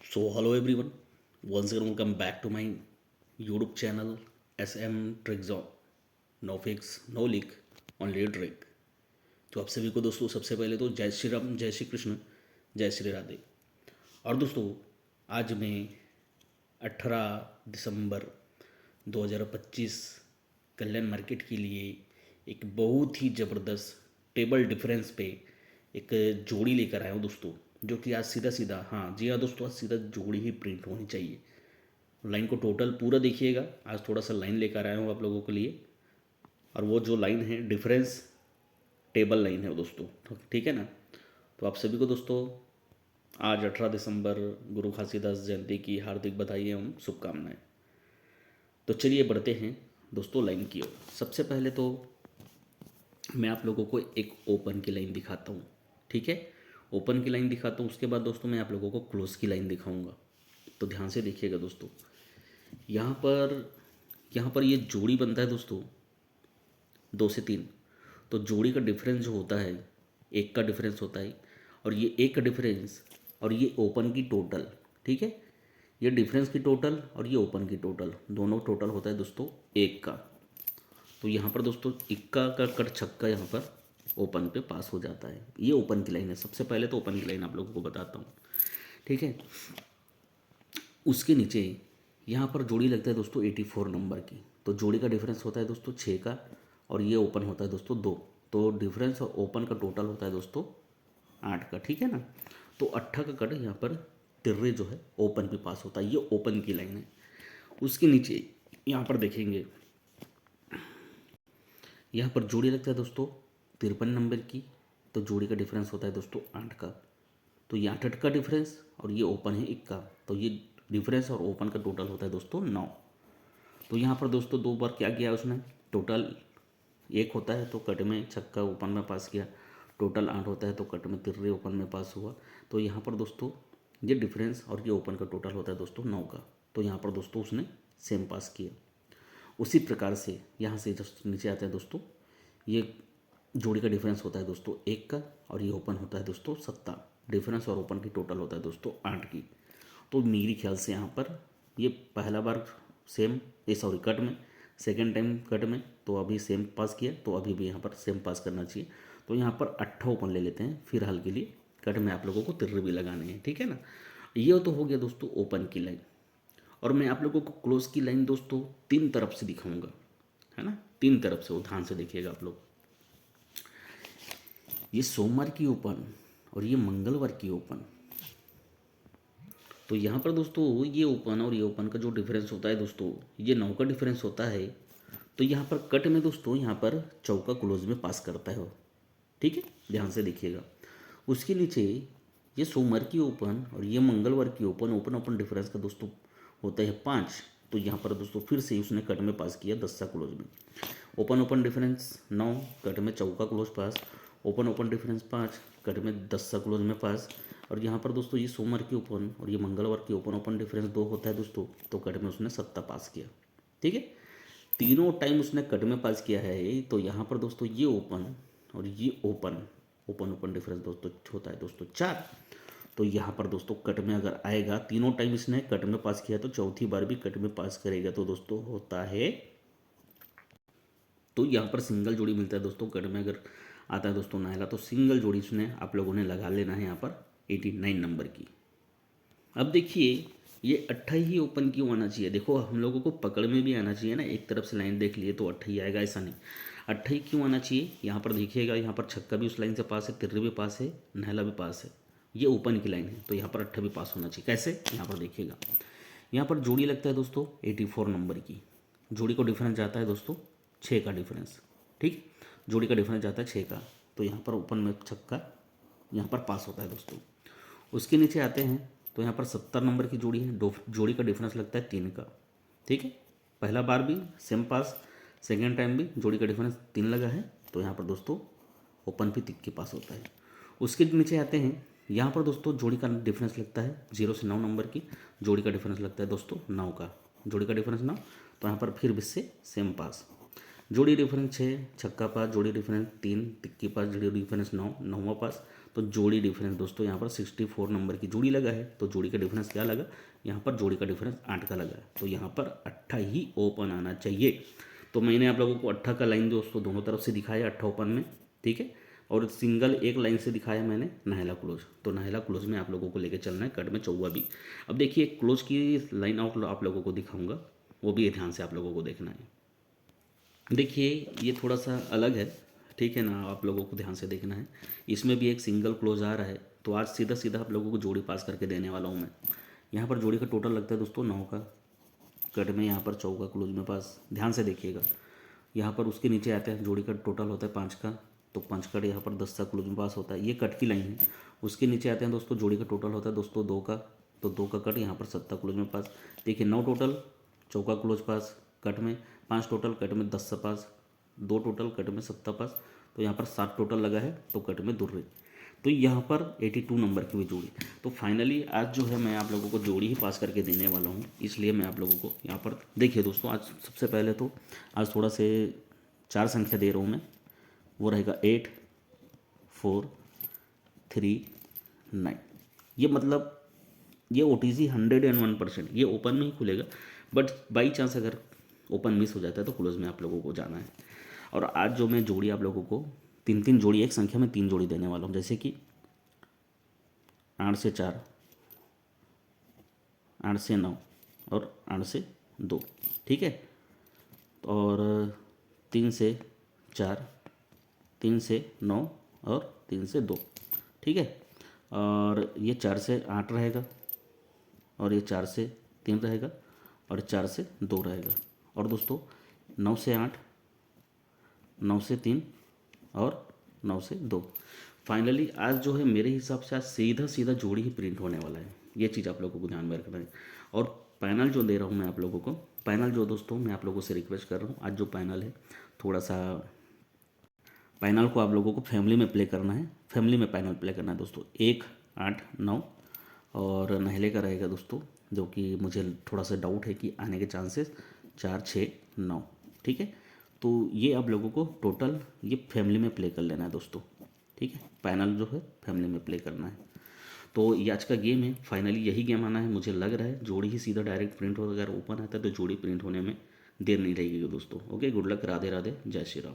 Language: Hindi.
So, hello everyone. Once again, welcome back to my YouTube channel SM Trick Zone. No fix, no leak, only trick. तो आप सभी को दोस्तों सबसे पहले तो जय श्री राम, जय श्री कृष्ण, जय श्री राधे। और दोस्तों आज मैं 18 दिसंबर 2025 कल्याण मार्केट के लिए एक बहुत ही ज़बरदस्त टेबल डिफरेंस पे एक जोड़ी लेकर आया हूँ दोस्तों, जो कि आज सीधा सीधा, हाँ जी हाँ दोस्तों, आज सीधा जोड़ी ही प्रिंट होनी चाहिए। लाइन को टोटल पूरा देखिएगा। आज थोड़ा सा लाइन लेकर आया हूँ आप लोगों के लिए, और वो जो लाइन है डिफरेंस टेबल लाइन है दोस्तों, तो ठीक है ना। तो आप सभी को दोस्तों आज 18 दिसंबर गुरु घासीदास जयंती की हार्दिक बधाई एवं शुभकामनाएं। तो चलिए बढ़ते हैं दोस्तों लाइन की ओर। सबसे पहले तो मैं आप लोगों को एक ओपन की लाइन दिखाता हूँ, ठीक है। ओपन की लाइन दिखाता हूँ, उसके बाद दोस्तों मैं आप लोगों को क्लोज की लाइन दिखाऊंगा। तो ध्यान से देखिएगा दोस्तों। यहाँ पर यहाँ पर ये जोड़ी बनता है दोस्तों 2 से 3। तो जोड़ी का डिफरेंस जो होता है, एक का डिफरेंस होता है, और ये एक का डिफरेंस और ये ओपन की टोटल, ठीक है। ये डिफरेंस की टोटल और ये ओपन की टोटल, दोनों टोटल होता है दोस्तों एक का। तो यहाँ पर दोस्तों इक्का का कट छक्का यहाँ पर ओपन पे पास हो जाता है। ये ओपन की लाइन है। सबसे पहले तो ओपन की लाइन आप लोगों को बताता हूँ, ठीक है। उसके नीचे यहाँ पर जोड़ी लगता है दोस्तों 84 नंबर की। तो जोड़ी का डिफरेंस होता है दोस्तों 6 का, और ये ओपन होता है दोस्तों 2। तो डिफरेंस और ओपन का टोटल होता है दोस्तों 8 का, ठीक है ना। तो 8 का कट यहाँ पर तिर्रे जो है ओपन पे पास होता है। ये ओपन की लाइन है। उसके नीचे यहाँ पर देखेंगे, यहाँ पर जोड़ी लगता है दोस्तों 53 नंबर की। तो जोड़ी का डिफरेंस होता है दोस्तों 8 का। तो ये 8 का डिफरेंस और ये ओपन है 1 का। तो ये डिफरेंस और ओपन का टोटल होता है दोस्तों 9। तो यहाँ पर दोस्तों 2 बार क्या किया उसने, टोटल 1 होता है तो कट में छक्का ओपन में पास किया। टोटल 8 होता है तो कट में तिर्रे ओपन में पास हुआ। तो यहाँ पर दोस्तों ये डिफरेंस और ये ओपन का टोटल होता है दोस्तों 9 का। तो यहाँ पर दोस्तों उसने सेम पास किया। उसी प्रकार से यहाँ से जस्ट नीचे आता है दोस्तों, ये जोड़ी का डिफरेंस होता है दोस्तों 1 का, और ये ओपन होता है दोस्तों 7। डिफरेंस और ओपन की टोटल होता है दोस्तों 8 की। तो मेरी ख्याल से यहाँ पर ये पहला बार सेम, ये सॉरी कट में, सेकेंड टाइम कट में, तो अभी सेम पास किया, तो अभी भी यहाँ पर सेम पास करना चाहिए। तो यहाँ पर 8 ओपन ले लेते हैं फिलहाल के लिए। कट में आप लोगों को तिर्रे भी लगाने हैं, ठीक है ना। ये तो हो गया दोस्तों ओपन की लाइन। और मैं आप लोगों को क्लोज की लाइन दोस्तों 3 तरफ से दिखाऊंगा, है ना। 3 तरफ से, वो ध्यान से देखिएगा आप लोग। ये सोमवार की ओपन और ये मंगलवार की ओपन। तो यहाँ पर दोस्तों ये ओपन और ये ओपन का जो डिफरेंस होता है दोस्तों, ये 9 का डिफरेंस होता है। तो यहाँ पर कट में दोस्तों यहाँ पर चौका क्लोज में पास करता है वो, ठीक है। ध्यान से देखिएगा। उसके नीचे ये सोमवार की ओपन और ये मंगलवार की ओपन, ओपन ओपन डिफरेंस का दोस्तों होता है 5। तो यहाँ पर दोस्तों फिर से उसने कट में पास किया 10 सा क्लोज में। ओपन ओपन डिफरेंस 9, कट में चौका क्लोज पास। ओपन ओपन डिफरेंस 5, कट में 10 सा क्लोज में पास। और यहाँ पर दोस्तों ये सोमवार की ओपन और ये मंगलवार की ओपन, ओपन डिफरेंस 2 होता है दोस्तों, तो कट में उसने 7 पास किया, ठीक है। तीनों टाइम उसने कट में पास किया है। तो यहाँ पर दोस्तों ये ओपन और ये ओपन, ओपन ओपन डिफरेंस दोस्तों होता है दोस्तों 4। तो यहाँ पर दोस्तों कट में अगर आएगा, तीनों टाइम इसने कट में पास किया, तो चौथी बार भी कट में पास करेगा तो दोस्तों होता है, तो यहाँ पर सिंगल जोड़ी मिलता है दोस्तों। कट में अगर आता है दोस्तों नायला, तो सिंगल जोड़ी इसने आप लोगों ने लगा लेना है यहाँ पर 89 नंबर की। अब देखिए ये 8 ही ओपन क्यों आना चाहिए। देखो हम लोगों को पकड़ में भी आना चाहिए ना, एक तरफ से लाइन देख लिए तो 8 ही आएगा, ऐसा नहीं। 8 ही क्यों आना चाहिए, यहाँ पर देखिएगा, यहाँ पर छक्का भी उस लाइन से पास है, तिर्रे भी पास है, नायला भी पास है। ये ओपन की लाइन है, तो यहाँ पर 8 भी पास होना चाहिए। कैसे, यहाँ पर देखिएगा, यहाँ पर जोड़ी लगता है दोस्तों 84 नंबर की। जोड़ी को डिफरेंस जाता है दोस्तों 6 का डिफरेंस, ठीक। जोड़ी का डिफरेंस जाता है 6 का। तो यहाँ पर ओपन में छक्का यहाँ पर पास होता है दोस्तों। उसके नीचे आते हैं तो यहाँ पर 70 नंबर की जोड़ी है। जोड़ी का डिफरेंस लगता है 3 का, ठीक है। पहला बार भी सेम पास, सेकेंड टाइम भी जोड़ी का डिफरेंस 3 लगा है। तो यहाँ पर दोस्तों ओपन भी तिक्के पास होता है। उसके नीचे आते हैं, यहाँ पर दोस्तों जोड़ी का डिफरेंस लगता है 0 से 9 नंबर की। जोड़ी का डिफरेंस लगता है दोस्तों 9 का। जोड़ी का डिफरेंस 9, तो यहाँ पर फिर भी से सेम पास। जोड़ी डिफरेंस 6, छक्का पास। जोड़ी डिफरेंस 3, तिक्की पास। जोड़ी डिफरेंस 9, नौवा पास। तो जोड़ी डिफरेंस दोस्तों यहाँ पर 64 नंबर की जोड़ी लगा है, तो जोड़ी का डिफरेंस क्या लगा, यहाँ पर जोड़ी का डिफरेंस 8 का लगा है, तो यहाँ पर 8 ही ओपन आना चाहिए। तो मैंने आप लोगों को 8 का लाइन दोस्तों दोनों तरफ से दिखाया 8 ओपन में, ठीक है, और सिंगल एक लाइन से दिखाया मैंने नायला क्लोज। तो नायला क्लोज में आप लोगों को लेके चलना है कट में चौवा भी। अब देखिए क्लोज की लाइन आउट आप लोगों को दिखाऊंगा, वो भी ध्यान से आप लोगों को देखना है। देखिए ये थोड़ा सा अलग है, ठीक है ना, आप लोगों को ध्यान से देखना है। इसमें भी एक सिंगल क्लोज आ रहा है, तो आज सीधा सीधा आप लोगों को जोड़ी पास करके देने वाला हूँ मैं। यहाँ पर जोड़ी का टोटल लगता है दोस्तों 9 का, कट में यहाँ पर चौका क्लोज में पास, ध्यान से देखिएगा। यहाँ पर उसके नीचे आते हैं जोड़ी का टोटल होता है 5 का, तो 5 कट यहाँ पर 10 का क्लोज में पास होता है, ये कट की लाइन है। उसके नीचे आते हैं दोस्तों जोड़ी का टोटल होता है दोस्तों 2 का, तो 2 का कट यहाँ पर 7 क्लोज में पास। देखिए 9 टोटल, चौका क्लोज पास कट में, 5 टोटल कट में 10 पास, 2 टोटल कट में 7 पास, तो यहाँ पर 7 टोटल लगा है, तो कट में दुर्रे, तो यहाँ पर 82 नंबर की भी जोड़ी। तो फाइनली आज जो है मैं आप लोगों को जोड़ी ही पास करके देने वाला हूँ, इसलिए मैं आप लोगों को यहाँ पर देखिए दोस्तों, आज सबसे पहले तो आज थोड़ा से 4 संख्या दे रहा हूँ मैं, वो रहेगा 8 4 3 9। ये मतलब ये OTC 101%, ये ओपन में ही खुलेगा, बट बाई चांस अगर ओपन मिस हो जाता है तो क्लोज में आप लोगों को जाना है। और आज जो मैं जोड़ी आप लोगों को 3 जोड़ी, एक संख्या में 3 जोड़ी देने वाला हूँ, जैसे कि 8 से 4, 8 से 9 और 8 से 2, ठीक है, और 3 से 4, 3 से 9 और 3 से 2, ठीक है, और ये 4 से 8 रहेगा, और ये 4 से 3 रहेगा, और 4 से 2 रहेगा, और दोस्तों 9 से 8, 9 से 3 और 9 से 2। फाइनली आज जो है मेरे हिसाब से आज सीधा सीधा जोड़ी ही प्रिंट होने वाला है, ये चीज़ आप लोगों को ध्यान में रखना है। और पैनल जो दे रहा हूँ मैं आप लोगों को, पैनल जो दोस्तों मैं आप लोगों से रिक्वेस्ट कर रहा हूँ, आज जो पैनल है थोड़ा सा पैनल को आप लोगों को फैमिली में प्ले करना है, फैमिली में पैनल प्ले करना है दोस्तों। 1 8 9 और नहले का रहेगा दोस्तों, जो कि मुझे थोड़ा सा डाउट है कि आने के चांसेस 4 6 9, ठीक है। तो ये आप लोगों को टोटल ये फैमिली में प्ले कर लेना है दोस्तों, ठीक है, पैनल जो है फैमिली में प्ले करना है। तो ये आज का गेम है, फाइनली यही गेम आना है, मुझे लग रहा है जोड़ी ही सीधा डायरेक्ट प्रिंट हो, अगर ओपन आता है तो जोड़ी प्रिंट होने में देर नहीं रहेगी दोस्तों। Okay, good luck, Radhe Radhe, जय श्री राम।